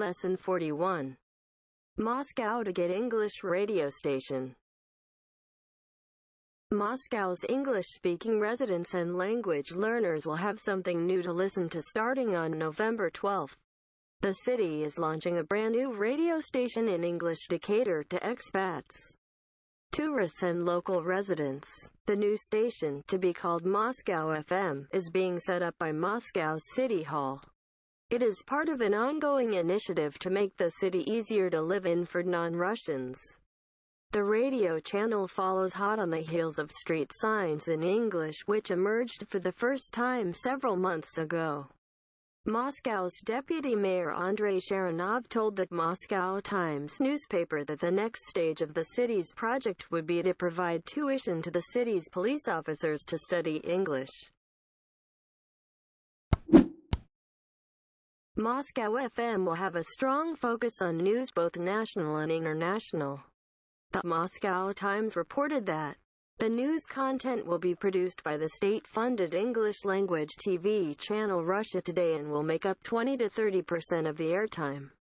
Lesson 41. Moscow to get English radio station. Moscow's English-speaking residents and language learners will have something new to listen to starting on November 12th. The city is launching a brand new radio station in English to cater to expats, tourists and local residents. The new station, to be called Moscow FM, is being set up by Moscow's City Hall. It is part of an ongoing initiative to make the city easier to live in for non-Russians. The radio channel follows hot on the heels of street signs in English, which emerged for the first time several months ago. Moscow's deputy mayor Andrei Sharonov told the Moscow Times newspaper that the next stage of the city's project would be to provide tuition to the city's police officers to study English. Moscow FM will have a strong focus on news both national and international. The Moscow Times reported that the news content will be produced by the state-funded English-language TV channel Russia Today and will make up 20 to 30% of the airtime.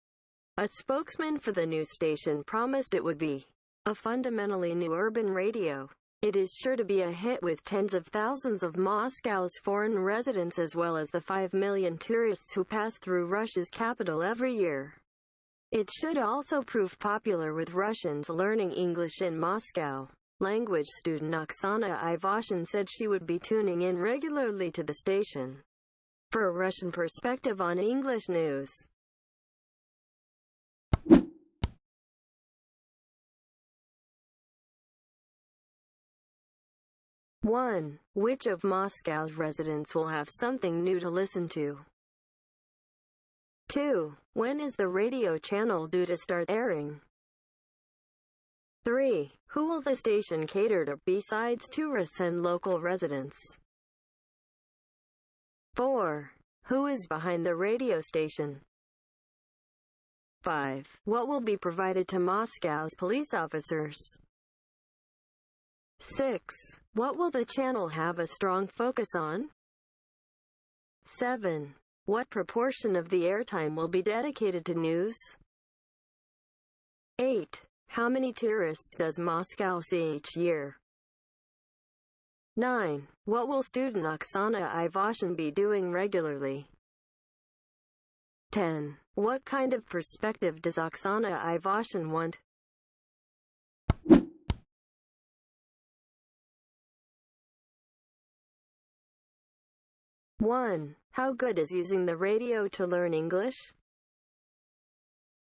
A spokesman for the news station promised it would be a fundamentally new urban radio. It is sure to be a hit with tens of thousands of Moscow's foreign residents as well as the 5 million tourists who pass through Russia's capital every year. It should also prove popular with Russians learning English in Moscow. Language student Oksana Ivashin said she would be tuning in regularly to the station for a Russian perspective on English news. One. Which of Moscow's residents will have something new to listen to? 2. When is the radio channel due to start airing? 3. Who will the station cater to besides tourists and local residents? 4. Who is behind the radio station? 5. What will be provided to Moscow's police officers? 6. What will the channel have a strong focus on? 7. What proportion of the airtime will be dedicated to news? 8. How many tourists does Moscow see each year? 9. What will student Oksana Ivashin be doing regularly? 10. What kind of perspective does Oksana Ivashin want? One. How good is using the radio to learn English?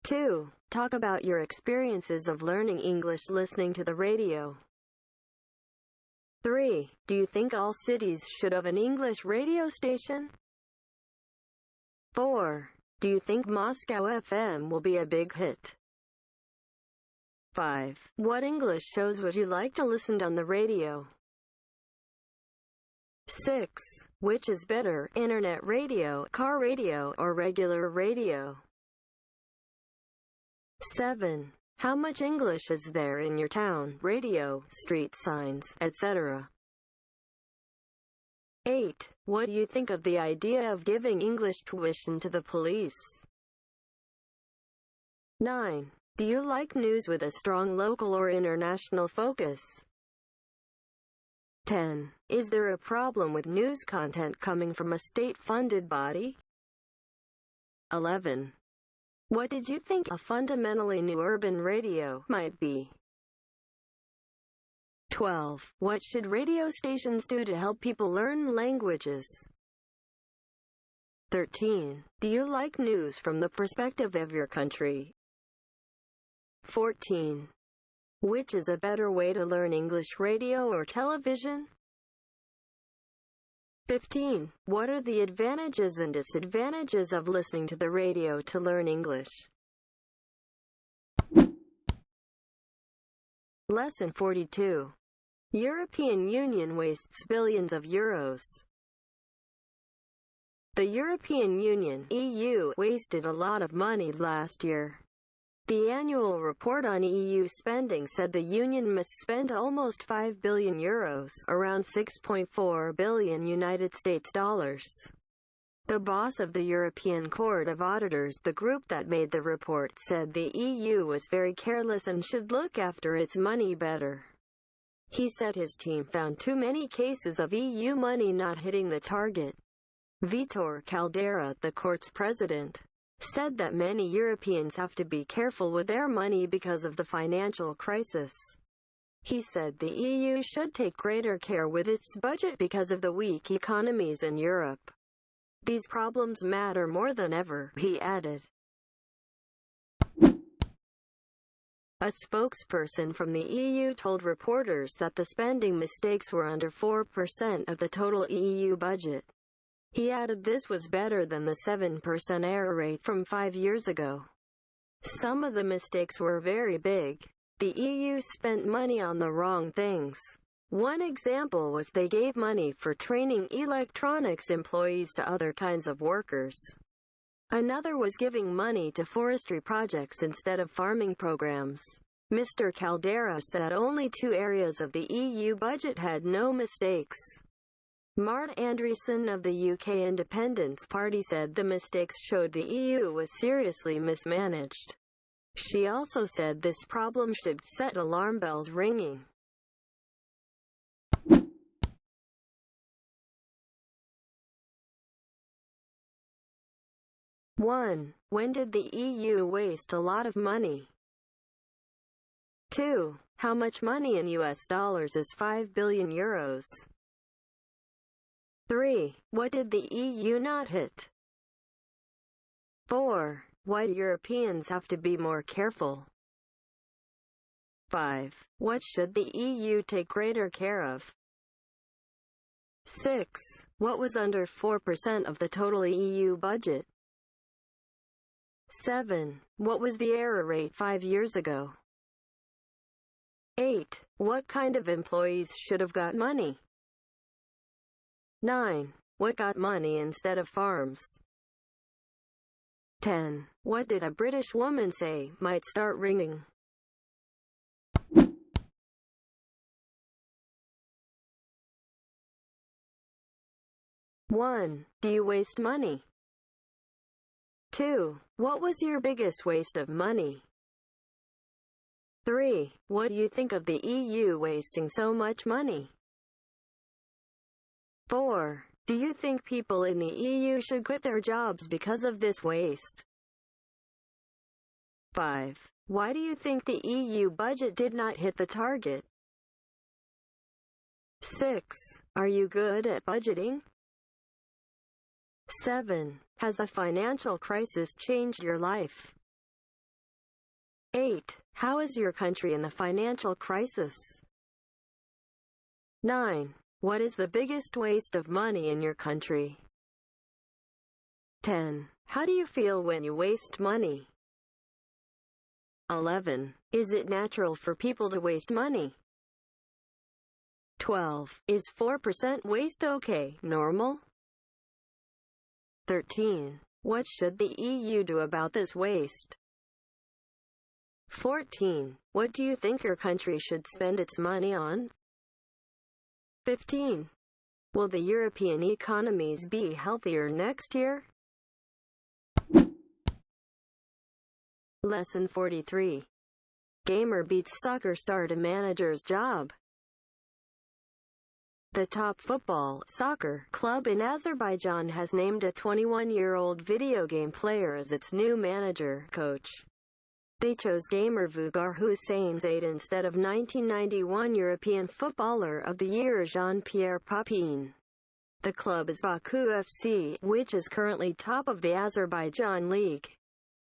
2. Talk about your experiences of learning English listening to the radio. 3. Do you think all cities should have an English radio station? 4. Do you think Moscow FM will be a big hit? 5. What English shows would you like to listen to on the radio? 6. Which is better, internet radio, car radio, or regular radio? 7. How much English is there in your town, radio, street signs, etc.? 8. What do you think of the idea of giving English tuition to the police? 9. Do you like news with a strong local or international focus? 10. Is there a problem with news content coming from a state-funded body? 11. What did you think a fundamentally new urban radio might be? 12. What should radio stations do to help people learn languages? 13. Do you like news from the perspective of your country? 14. Which is a better way to learn English, radio or television? 15. What are the advantages and disadvantages of listening to the radio to learn English? Lesson 42. European Union wastes billions of euros. The European Union (EU) wasted a lot of money last year. The annual report on EU spending said the Union must spend almost 5 billion euros, around 6.4 billion United States dollars. The boss of the European Court of Auditors, the group that made the report, said the EU was very careless and should look after its money better. He said his team found too many cases of EU money not hitting the target. Vitor Caldera, the court's president, said that many Europeans have to be careful with their money because of the financial crisis. He said the EU should take greater care with its budget because of the weak economies in Europe. These problems matter more than ever, he added. A spokesperson from the EU told reporters that the spending mistakes were under 4% of the total EU budget. He added this was better than the 7% error rate from 5 years ago. Some of the mistakes were very big. The EU spent money on the wrong things. One example was they gave money for training electronics employees to other kinds of workers. Another was giving money to forestry projects instead of farming programs. Mr. Caldera said only 2 areas of the EU budget had no mistakes. Mart Andreessen of the UK Independence Party said the mistakes showed the EU was seriously mismanaged. She also said this problem should set alarm bells ringing. One. When did the EU waste a lot of money? 2. How much money in US dollars is 5 billion euros? 3. What did the EU not hit? 4. Why do Europeans have to be more careful? 5. What should the EU take greater care of? 6. What was under 4% of the total EU budget? 7. What was the error rate 5 years ago? 8. What kind of employees should have got money? 9. What got money instead of farms? 10. What did a British woman say might start ringing? One. Do you waste money? 2. What was your biggest waste of money? 3. What do you think of the EU wasting so much money? 4. Do you think people in the EU should quit their jobs because of this waste? 5. Why do you think the EU budget did not hit the target? 6. Are you good at budgeting? 7. Has the financial crisis changed your life? 8. How is your country in the financial crisis? 9. What is the biggest waste of money in your country? 10. How do you feel when you waste money? 11. Is it natural for people to waste money? 12. Is 4% waste okay, normal? 13. What should the EU do about this waste? 14. What do you think your country should spend its money on? 15. Will the European economies be healthier next year? Lesson 43. Gamer beats soccer star to manager's job. The top soccer club in Azerbaijan has named a 21-year-old video game player as its new coach. They chose gamer Vugar Husseinzade instead of 1991 European Footballer of the Year Jean-Pierre Papin. The club is Baku FC, which is currently top of the Azerbaijan league.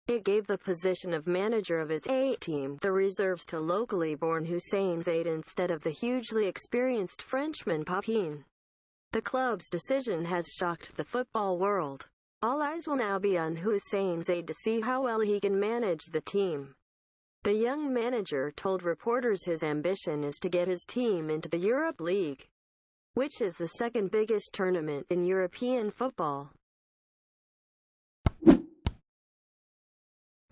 It gave the position of manager of its A team, the reserves, to locally born Husseinzade instead of the hugely experienced Frenchman Papin. The club's decision has shocked the football world. All eyes will now be on Husseinzade to see how well he can manage the team. The young manager told reporters his ambition is to get his team into the Europe League, which is the second biggest tournament in European football.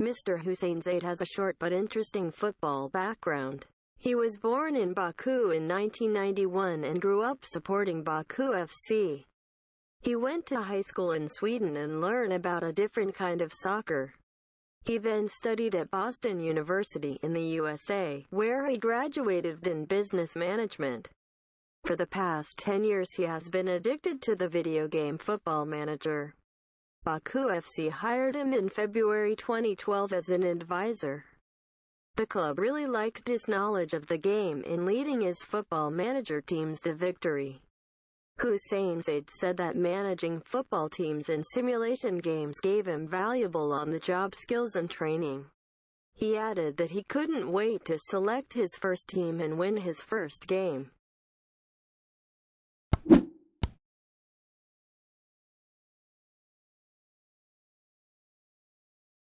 Mr. Husseinzade has a short but interesting football background. He was born in Baku in 1991 and grew up supporting Baku FC. He went to high school in Sweden and learned about a different kind of soccer. He then studied at Boston University in the USA, where he graduated in business management. For the past 10 years he has been addicted to the video game Football Manager. Baku FC hired him in February 2012 as an advisor. The club really liked his knowledge of the game in leading his Football Manager teams to victory. Hussein Said said that managing football teams in simulation games gave him valuable on-the-job skills and training. He added that he couldn't wait to select his first team and win his first game.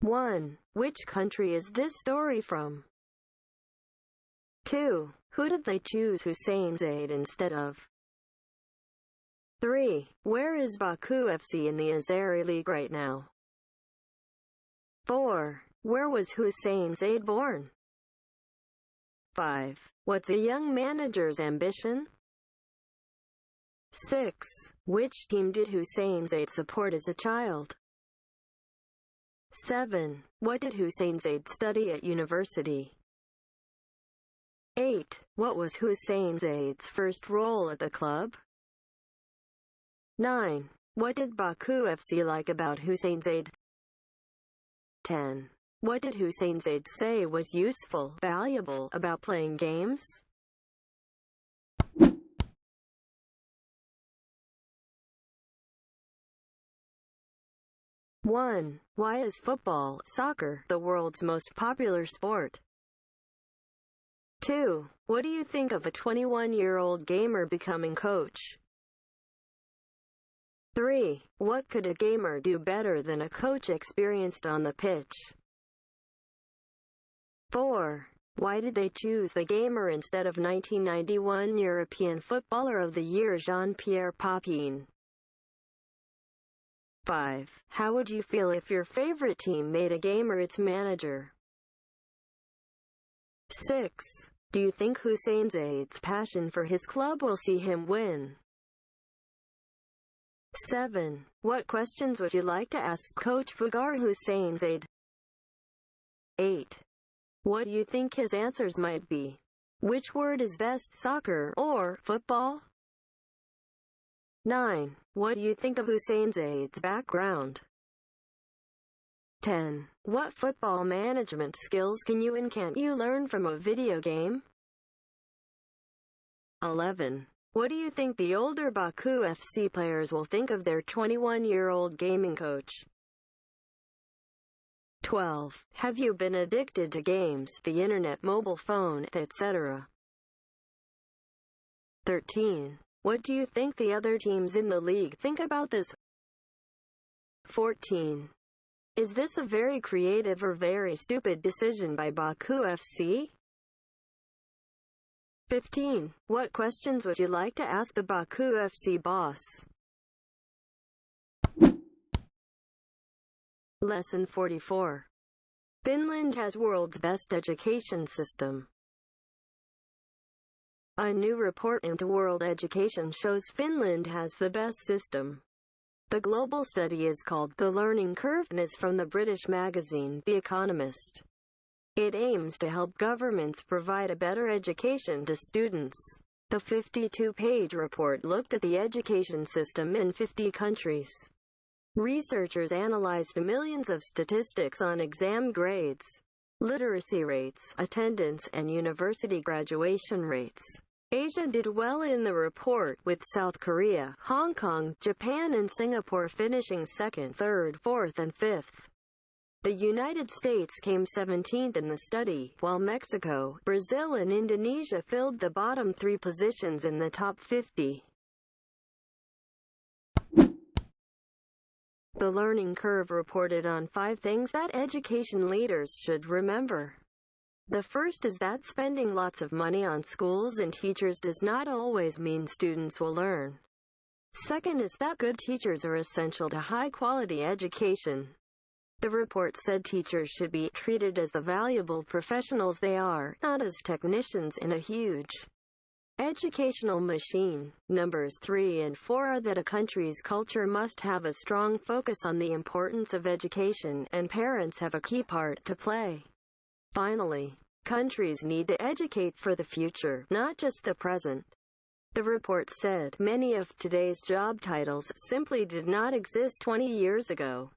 One. Which country is this story from? 2. Who did they choose Hussein Said instead of? 3. Where is Baku FC in the Azeri League right now? 4. Where was Hussein Said born? 5. What's a young manager's ambition? 6. Which team did Hussein Said support as a child? 7. What did Hussein Said study at university? 8. What was Hussein Said's first role at the club? 9. What did Baku FC like about Hussein Said? 10. What did Hussein Said say was useful, valuable about playing games? One. Why is football, soccer, the world's most popular sport? 2. What do you think of a 21-year-old gamer becoming coach? 3. What could a gamer do better than a coach experienced on the pitch? 4. Why did they choose the gamer instead of 1991 European Footballer of the Year Jean-Pierre Papin? 5. How would you feel if your favorite team made a gamer its manager? 6. Do you think Hussein Said's passion for his club will see him win? 7. What questions would you like to ask Coach Fugar Hussein Said? 8. What do you think his answers might be? Which word is best, soccer or football? 9. What do you think of Hussein Said's background? 10. What football management skills can you and can't you learn from a video game? 11. What do you think the older Baku FC players will think of their 21-year-old gaming coach? 12. Have you been addicted to games, the internet, mobile phone, etc.? 13. What do you think the other teams in the league think about this? 14. Is this a very creative or very stupid decision by Baku FC? 15. What questions would you like to ask the Baku FC boss? Lesson 44. Finland has world's best education system. A new report into world education shows Finland has the best system. The global study is called The Learning Curve and is from the British magazine The Economist. It aims to help governments provide a better education to students. The 52-page report looked at the education system in 50 countries. Researchers analyzed millions of statistics on exam grades, literacy rates, attendance, and university graduation rates. Asia did well in the report, with South Korea, Hong Kong, Japan, and Singapore finishing second, third, fourth, and fifth. The United States came 17th in the study, while Mexico, Brazil, and Indonesia filled the bottom 3 positions in the top 50. The Learning Curve reported on 5 things that education leaders should remember. The first is that spending lots of money on schools and teachers does not always mean students will learn. Second is that good teachers are essential to high-quality education. The report said teachers should be treated as the valuable professionals they are, not as technicians in a huge Educational machine. Numbers 3 and 4 are that a country's culture must have a strong focus on the importance of education, and parents have a key part to play. Finally, countries need to educate for the future, not just the present. The report said many of today's job titles simply did not exist 20 years ago.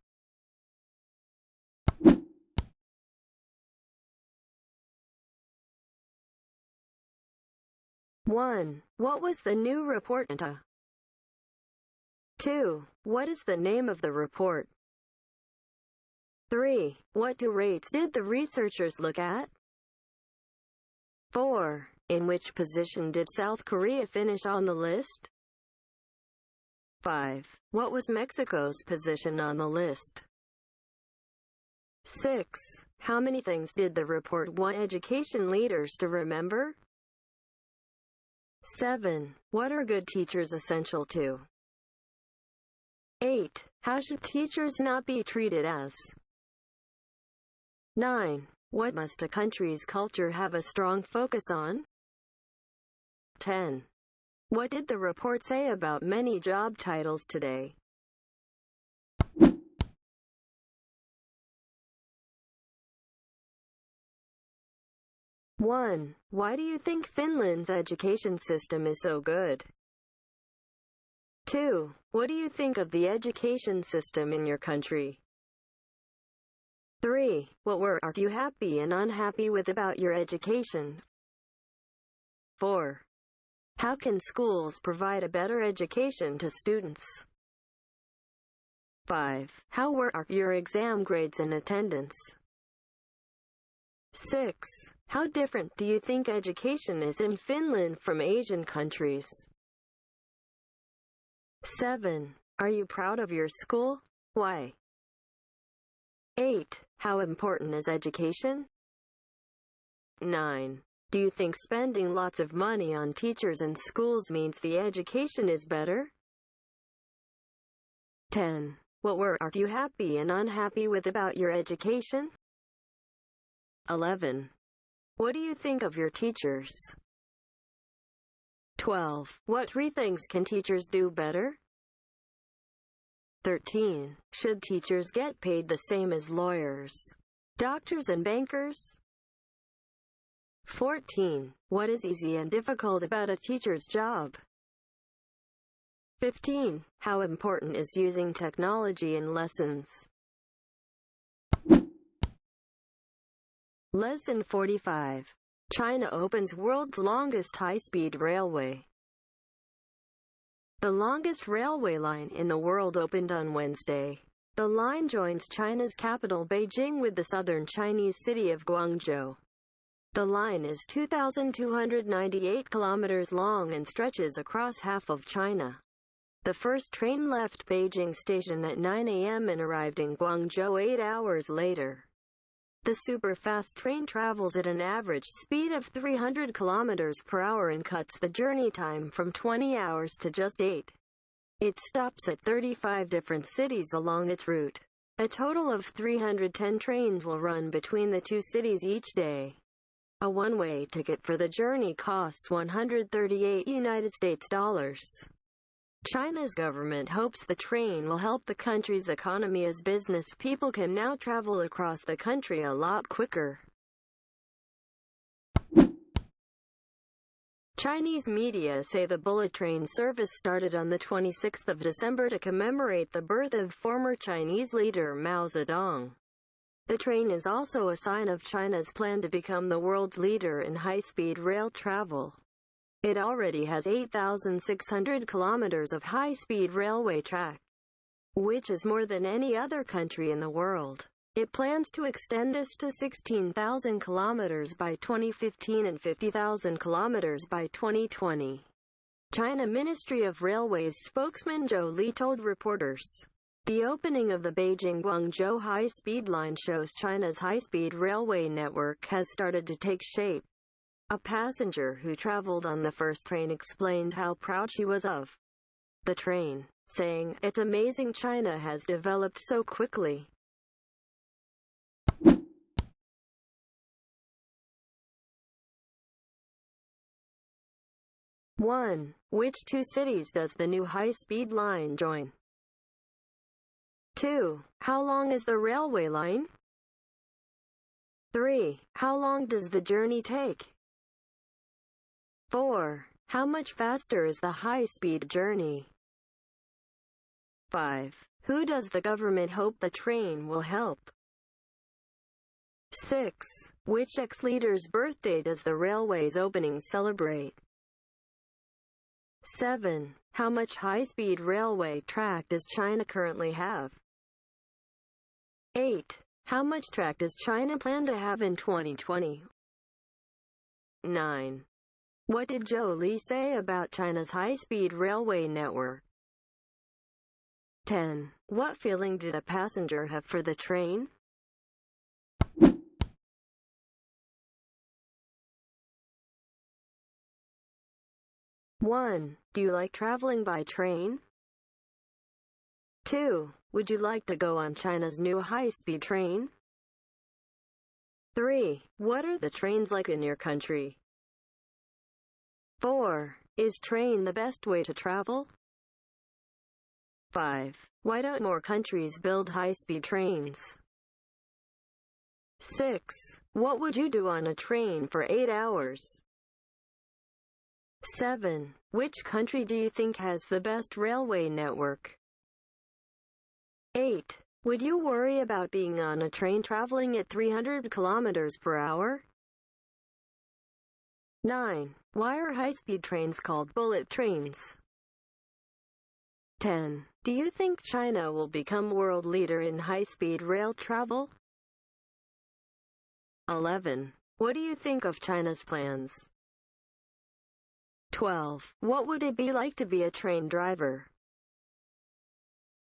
One. What was the new report? 2. What is the name of the report? 3. What two rates did the researchers look at? 4. In which position did South Korea finish on the list? 5. What was Mexico's position on the list? 6. How many things did the report want education leaders to remember? 7. What are good teachers essential to? 8. How should teachers not be treated as? 9. What must a country's culture have a strong focus on? 10. What did the report say about many job titles today? One. Why do you think Finland's education system is so good? 2. What do you think of the education system in your country? 3. What are you happy and unhappy with about your education? 4. How can schools provide a better education to students? 5. How were your exam grades and attendance? 6. How different do you think education is in Finland from Asian countries? 7. Are you proud of your school? Why? 8. How important is education? 9. Do you think spending lots of money on teachers and schools means the education is better? 10. What are you happy and unhappy with about your education? 11. What do you think of your teachers? 12. What 3 things can teachers do better? 13. Should teachers get paid the same as lawyers, doctors, and bankers? 14. What is easy and difficult about a teacher's job? 15. How important is using technology in lessons? Lesson 45. China opens world's longest high-speed railway. The longest railway line in the world opened on Wednesday. The line joins China's capital Beijing with the southern Chinese city of Guangzhou. The line is 2,298 kilometers long and stretches across half of China. The first train left Beijing station at 9 a.m. and arrived in Guangzhou 8 hours later. The super-fast train travels at an average speed of 300 kilometers per hour and cuts the journey time from 20 hours to just 8. It stops at 35 different cities along its route. A total of 310 trains will run between the two cities each day. A one-way ticket for the journey costs $138. China's government hopes the train will help the country's economy as business people can now travel across the country a lot quicker. Chinese media say the bullet train service started on the 26th of December to commemorate the birth of former Chinese leader Mao Zedong. The train is also a sign of China's plan to become the world's leader in high-speed rail travel. It already has 8,600 kilometers of high-speed railway track, which is more than any other country in the world. It plans to extend this to 16,000 kilometers by 2015 and 50,000 kilometers by 2020. China Ministry of Railways spokesman Zhou Li told reporters. The opening of the Beijing-Guangzhou high-speed line shows China's high-speed railway network has started to take shape. A passenger who traveled on the first train explained how proud she was of the train, saying, "It's amazing China has developed so quickly." 1. Which two cities does the new high-speed line join? 2. How long is the railway line? 3. How long does the journey take? 4. How much faster is the high-speed journey? 5. Who does the government hope the train will help? 6. Which ex-leader's birthday does the railway's opening celebrate? 7. How much high-speed railway track does China currently have? 8. How much track does China plan to have in 2020? 9. What did Zhou Li say about China's high-speed railway network? 10. What feeling did a passenger have for the train? One. Do you like traveling by train? 2. Would you like to go on China's new high-speed train? 3. What are the trains like in your country? 4. Is train the best way to travel? 5. Why don't more countries build high-speed trains? 6. What would you do on a train for 8 hours? 7. Which country do you think has the best railway network? 8. Would you worry about being on a train traveling at 300 kilometers per hour? 9. Why are high-speed trains called bullet trains? 10. Do you think China will become world leader in high-speed rail travel? 11. What do you think of China's plans? 12. What would it be like to be a train driver?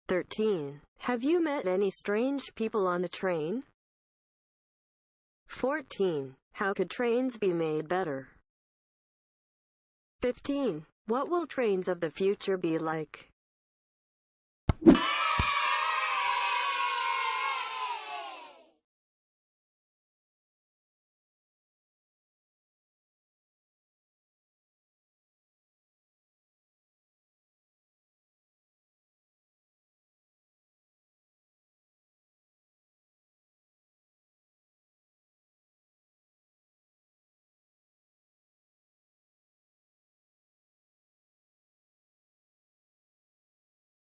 13. Have you met any strange people on a train? 14. How could trains be made better? 15. What will trains of the future be like?